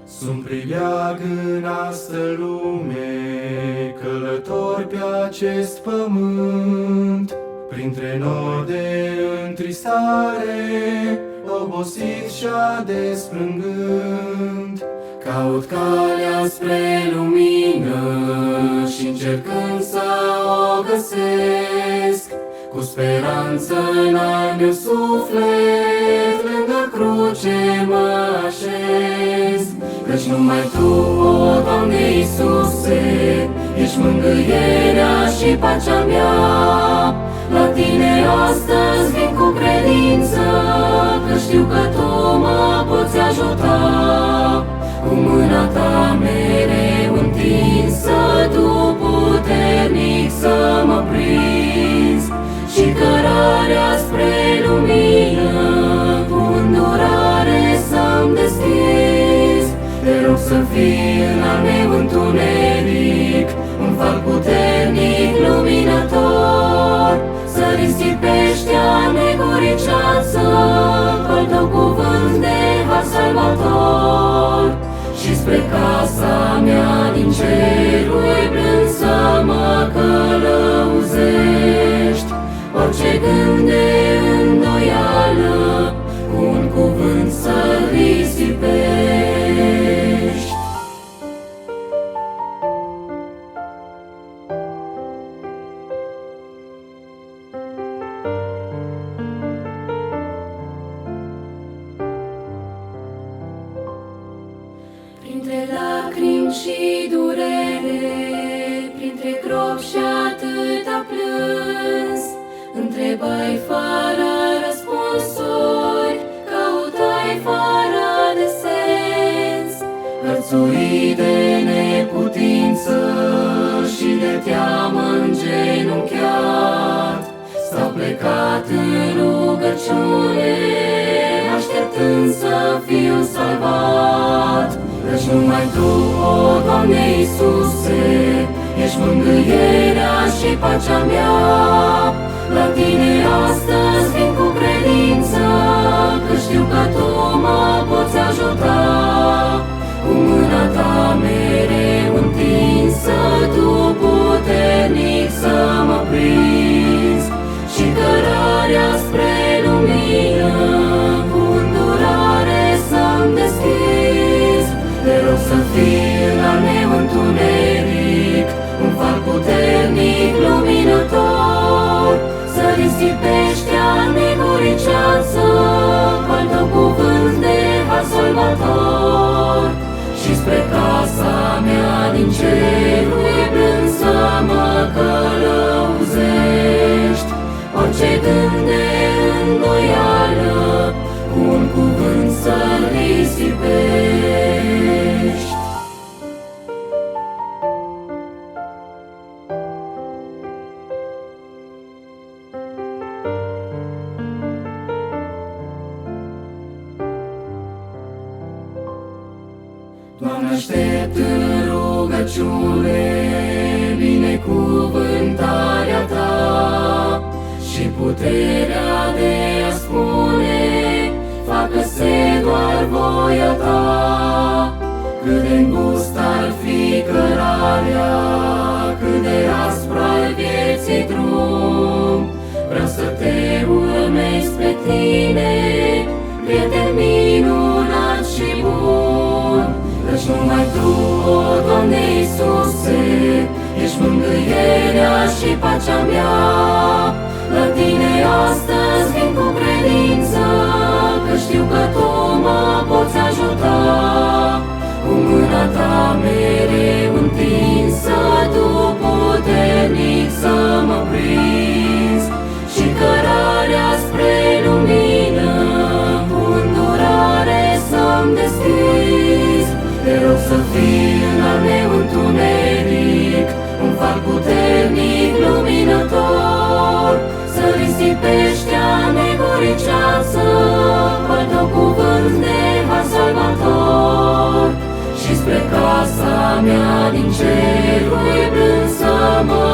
Sunt prileag în astă lume, călător pe acest pământ, printre nori de întristare, obosit și desplângând. Caut calea spre lumină și încercând să o găsesc, cu speranță în al meu suflet, lângă cruce mă așez. Căci numai Tu, o Doamne Iisuse, ești mângâierea și pacea mea. La Tine astăzi vin cu credință, că știu că Tu mă poți ajuta. Cu mâna Ta mereu întinsă, Tu puternic să mă prinzi, și cărarea spre lumină cu îndurare să-mi deschizi. Te rog să fii în al meu întuneric un far puternic luminător, să risipești a neguriceață al Tău cuvânt de har salvator. Și spre casa mea din ceruri blând să mă călăuzești, orice gând de îndoială cu un cuvânt să risipești. Printre lacrimi și durere, printre gropi și atâta plâns, întrebai fără răspunsuri, căutai fără de sens. Hărțuit de neputință și de teamă îngenunchiat, s-au plecat în rugăciune, așteptând să fiu salvat. Căci numai Tu, o Doamne Iisuse, ești mângâierea și pacea mea. La Tine astăzi vin cu credință, că știu că Tu mă poți ajuta. Cu mâna Ta mereu întinsă, Tu puternic să mă prinzi, și cărarea spre lumină cu îndurare să-mi deschizi. Te rog să fii în al meu întuneric un far puternic luminător, să risipești a neguriceață al Tău cuvânt de har salvator. Și spre casa mea din ceruri blând să mă călăuzești, orice gând de îndoială cu un cuvânt să risipești. Doamne, aștept în rugăciune binecuvântarea Ta și puterea de a spune, facă-se doar voia Ta. Cât de îngust ar fi cărarea, cât de aspra-i vieții drum, vreau să Te urmez pe Tine, prieten minunat și bun. Căci numai Tu, o Doamne Iisuse, ești mângâierea și pacea mea. La Tine astăzi vin cu credință, că știu că Tu mă poți ajuta. Cu mâna Ta mereu întinsă, Tu puternic să mă prinzi, și cărarea spre lumină cu îndurare să-mi deschizi. Te rog să fii în al meu întuneric un far puternic luminător, să risipești a neguriceață al Tău cuvânt de har salvator. Și spre casa mea din ceruri blând să mă